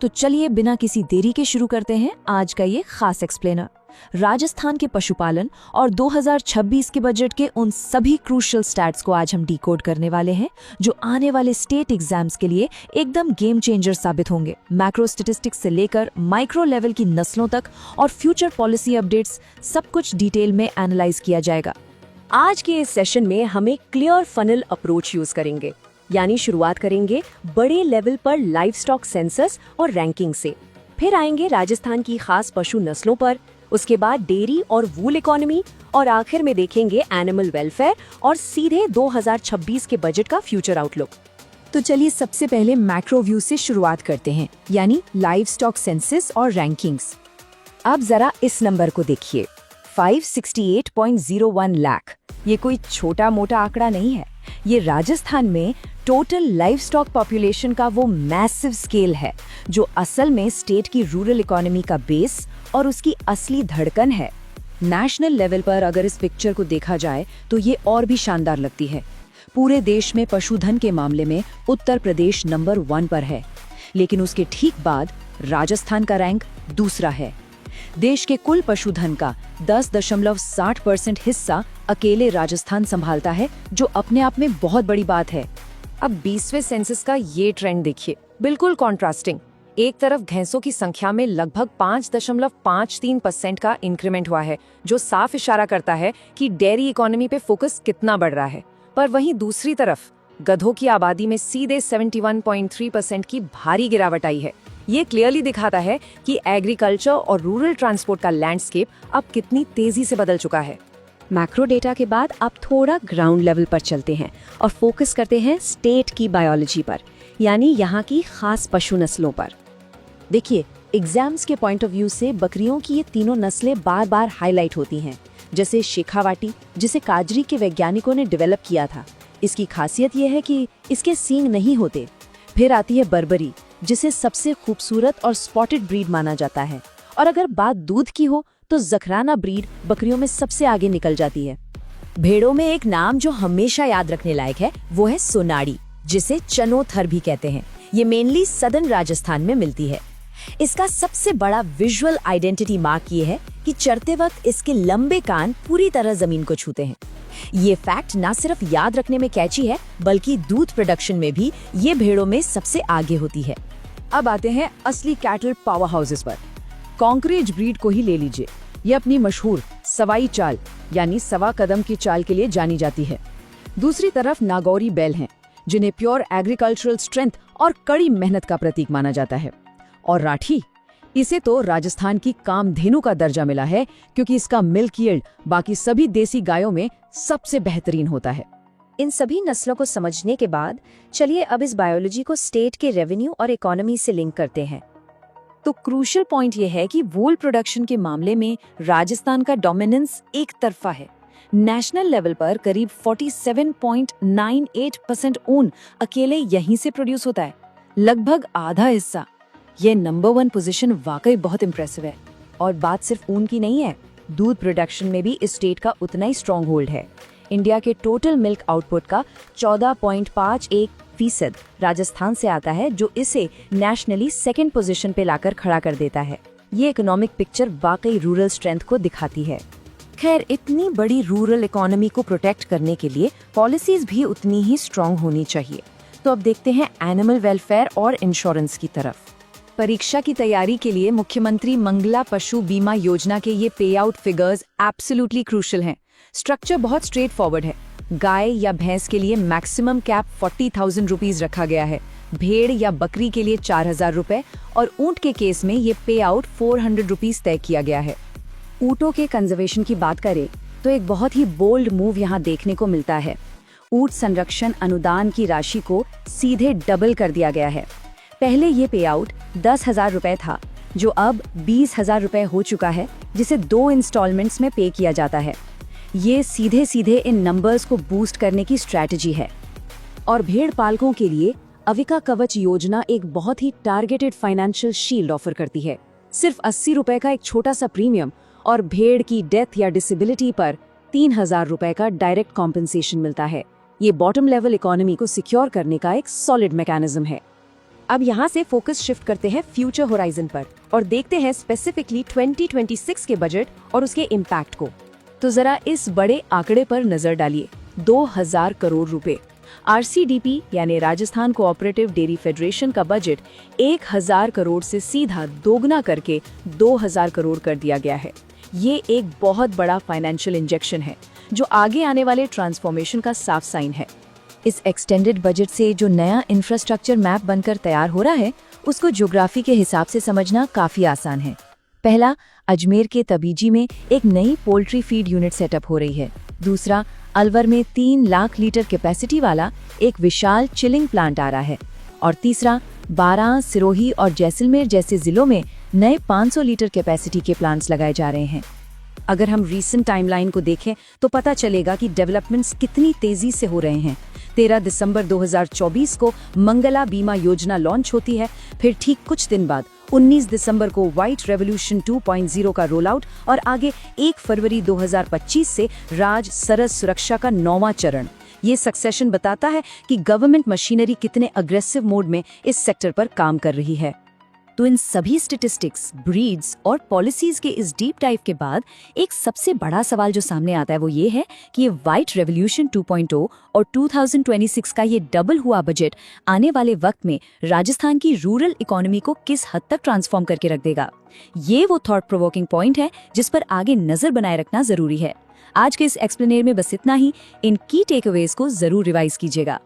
तो चलिए बिना किसी देरी के शुरू करते हैं आज का ये खास एक्सप्लेनर। राजस्थान के पशुपालन और 2026 के बजट के उन सभी क्रूशियल स्टैट्स को आज हम डिकोड करने वाले हैं जो आने वाले स्टेट एग्जाम्स के लिए एकदम गेम चेंजर साबित होंगे। मैक्रो स्टैटिस्टिक्स से लेकर माइक्रो लेवल की नस्लों तक और फ्यूचर पॉलिसी अपडेट्स, सब कुछ डिटेल में एनालाइज किया जाएगा। आज के इस सेशन में हम एक क्लियर फनल अप्रोच यूज करेंगे, यानी शुरुआत करेंगे बड़े लेवल पर लाइव स्टॉक सेंसस और रैंकिंग से, फिर आएंगे राजस्थान की खास पशु नस्लों पर, उसके बाद डेयरी और वूल इकोनॉमी और आखिर में देखेंगे एनिमल वेलफेयर और सीधे 2026 के बजट का फ्यूचर आउटलुक। तो चलिए सबसे पहले मैक्रो व्यू से शुरुआत करते हैं, यानी लाइव स्टॉक सेंसस और रैंकिंग्स। अब जरा इस नंबर को देखिए, 568.01 लाख। ये कोई छोटा मोटा आंकड़ा नहीं है, ये राजस्थान में टोटल लाइव स्टॉक पॉपुलेशन का वो मैसिव स्केल है जो असल में स्टेट की रूरल इकोनॉमी का बेस और उसकी असली धड़कन है। नेशनल लेवल पर अगर इस पिक्चर को देखा जाए तो ये और भी शानदार लगती है। पूरे देश में पशुधन के मामले में उत्तर प्रदेश नंबर 1 पर है, लेकिन उसके ठीक बाद राजस्थान का रैंक दूसरा है। देश के कुल पशुधन का 10.60% हिस्सा अकेले राजस्थान संभालता है, जो अपने आप में बहुत बड़ी बात है। अब 20वें सेंसस का ये ट्रेंड देखिए, बिल्कुल कॉन्ट्रास्टिंग। एक तरफ भैंसों की संख्या में लगभग 5.53% का इंक्रीमेंट हुआ है, जो साफ इशारा करता है कि डेयरी इकोनॉमी पे फोकस कितना बढ़ रहा है। पर वहीं दूसरी तरफ गधों की आबादी में सीधे 71.3% की भारी गिरावट आई है। ये क्लियरली दिखाता है कि एग्रीकल्चर और रूरल ट्रांसपोर्ट का लैंडस्केप अब कितनी तेजी से बदल चुका है। मैक्रो डेटा के बाद अब थोड़ा ग्राउंड लेवल पर चलते हैं और फोकस करते हैं स्टेट की बायोलॉजी पर, यानी यहाँ की खास पशु नस्लों पर। देखिए, एग्जाम्स के पॉइंट ऑफ व्यू से बकरियों की ये तीनों नस्लें बार बार हाईलाइट होती हैं, जैसे शेखावाटी, जिसे काजरी के वैज्ञानिकों ने डेवलप किया था। इसकी खासियत यह है कि इसके सींग नहीं होते। फिर आती है बर्बरी, जिसे सबसे खूबसूरत और स्पॉटेड ब्रीड माना जाता है। और अगर बात दूध की हो तो जखराना ब्रीड बकरियों में सबसे आगे निकल जाती है। भेड़ों में एक नाम जो हमेशा याद रखने लायक है वो है सोनाड़ी, जिसे चनोथर भी कहते हैं। ये मेनली सदर्न राजस्थान में मिलती है। इसका सबसे बड़ा विजुअल आइडेंटिटी मार्क ये है कि चरते वक्त इसके लंबे कान पूरी तरह जमीन को छूते हैं। ये फैक्ट ना सिर्फ याद रखने में कैची है, बल्कि दूध प्रोडक्शन में भी ये भेड़ों में सबसे आगे होती है। अब आते हैं असली कैटल पावर हाउसेस पर। कॉन्क्रेज ब्रीड को ही ले लीजिए, ये अपनी मशहूर सवाई चाल यानी सवा कदम की चाल के लिए जानी जाती है। दूसरी तरफ नागौरी बैल हैं, जिन्हें प्योर एग्रीकल्चरल स्ट्रेंथ और कड़ी मेहनत का प्रतीक माना जाता है। और राठी, इसे तो राजस्थान की कामधेनु का दर्जा मिला है, क्योंकि इसका मिल्क यील्ड बाकी सभी देसी गायों में सबसे बेहतरीन होता है। इन सभी नस्लों को समझने के बाद चलिए अब इस बायोलॉजी को स्टेट के रेवेन्यू और इकोनॉमी से लिंक करते हैं। तो क्रूशियल पॉइंट यह है कि वूल प्रोडक्शन के मामले में राजस्थान का डोमिनेंस एक तरफा है। नेशनल लेवल पर करीब 47.98% ऊन अकेले यहीं से प्रोड्यूस होता है, लगभग आधा हिस्सा। ये नंबर 1 पोजीशन वाकई बहुत इम्प्रेसिव है। और बात सिर्फ ऊन की नहीं है, दूध प्रोडक्शन में भी इस स्टेट का उतना ही स्ट्रॉन्ग होल्ड है। इंडिया के टोटल मिल्क आउटपुट का 14.51% राजस्थान से आता है, जो इसे नेशनली सेकंड पोजीशन पे लाकर खड़ा कर देता है। ये इकोनॉमिक पिक्चर वाकई रूरल स्ट्रेंथ को दिखाती है। खैर, इतनी बड़ी रूरल इकोनॉमी को प्रोटेक्ट करने के लिए पॉलिसीज भी उतनी ही स्ट्रॉन्ग होनी चाहिए। तो अब देखते हैं एनिमल वेलफेयर और इंश्योरेंस की तरफ। परीक्षा की तैयारी के लिए मुख्यमंत्री मंगला पशु बीमा योजना के ये पे आउट फिगर्स एब्सोल्युटली क्रूशियल हैं। स्ट्रक्चर बहुत स्ट्रेट फॉरवर्ड है। गाय या भैंस के लिए मैक्सिमम कैप 40,000 रुपीज रखा गया है, भेड़ या बकरी के लिए 4,000 रुपए और ऊंट के केस में ये पे आउट 400 रुपीज तय किया गया है। ऊँटों के कंजर्वेशन की बात करें तो एक बहुत ही बोल्ड मूव यहाँ देखने को मिलता है। ऊंट संरक्षण अनुदान की राशि को सीधे डबल कर दिया गया है। पहले ये पे आउट 10,000 रुपए था, जो अब 20,000 रुपए हो चुका है, जिसे 2 इंस्टॉलमेंट्स में पे किया जाता है। ये सीधे सीधे इन नंबर्स को बूस्ट करने की स्ट्रैटेजी है। और भेड़ पालकों के लिए अविका कवच योजना एक बहुत ही टारगेटेड फाइनेंशियल शील्ड ऑफर करती है। सिर्फ 80 रुपए का एक छोटा सा प्रीमियम और भेड़ की डेथ या डिसेबिलिटी पर 3,000 रुपए का डायरेक्ट कॉम्पेंसेशन मिलता है। ये बॉटम लेवल इकोनॉमी को सिक्योर करने का एक सॉलिड मैकेनिज्म है। अब यहाँ से फोकस शिफ्ट करते हैं फ्यूचर होराइजन पर और देखते हैं स्पेसिफिकली 2026 के बजट और उसके इम्पैक्ट को। तो जरा इस बड़े आंकड़े पर नजर डालिए, 2000 करोड़ रुपए। आरसीडीपी यानी राजस्थान कोऑपरेटिव डेयरी फेडरेशन का बजट 1000 करोड़ से सीधा दोगुना करके 2000 करोड़ कर दिया गया है। ये एक बहुत बड़ा फाइनेंशियल इंजेक्शन है जो आगे आने वाले ट्रांसफॉर्मेशन का साफ साइन है। इस एक्सटेंडेड बजट से जो नया इंफ्रास्ट्रक्चर मैप बनकर तैयार हो रहा है उसको ज्योग्राफी के हिसाब से समझना काफी आसान है। पहला, अजमेर के तबीजी में एक नई पोल्ट्री फीड यूनिट सेटअप हो रही है। दूसरा, अलवर में 3 लाख लीटर कैपेसिटी वाला एक विशाल चिलिंग प्लांट आ रहा है। और तीसरा, बारां, सिरोही और जैसलमेर जैसे जिलों में नए 500 लीटर कैपेसिटी के प्लांट्स लगाए जा रहे हैं। अगर हम रीसेंट टाइमलाइन को देखें तो पता चलेगा कि डेवलपमेंट्स कितनी तेजी से हो रहे हैं। 13 दिसंबर 2024 को मंगला बीमा योजना लॉन्च होती है, फिर ठीक कुछ दिन बाद 19 दिसंबर को व्हाइट रेवोल्यूशन 2.0 का रोल आउट और आगे 1 फरवरी 2025 से राज सरस सुरक्षा का 9वां चरण। ये सक्सेशन बताता है कि गवर्नमेंट मशीनरी कितने अग्रेसिव मोड में इस सेक्टर पर काम कर रही है। तो इन सभी स्टेटिस्टिक्स, ब्रीड्स और पॉलिसीज के इस डीप डाइव के बाद एक सबसे बड़ा सवाल जो सामने आता है वो ये है कि ये व्हाइट रेवोल्यूशन 2.0 और 2026 का ये डबल हुआ बजट आने वाले वक्त में राजस्थान की रूरल इकोनॉमी को किस हद तक ट्रांसफॉर्म करके रख देगा। ये वो थॉट प्रोवोकिंग पॉइंट है जिस पर आगे नजर बनाए रखना जरूरी है। आज के इस एक्सप्लेनेर में बस इतना ही। इन की टेकअवेज को जरूर रिवाइज कीजिएगा।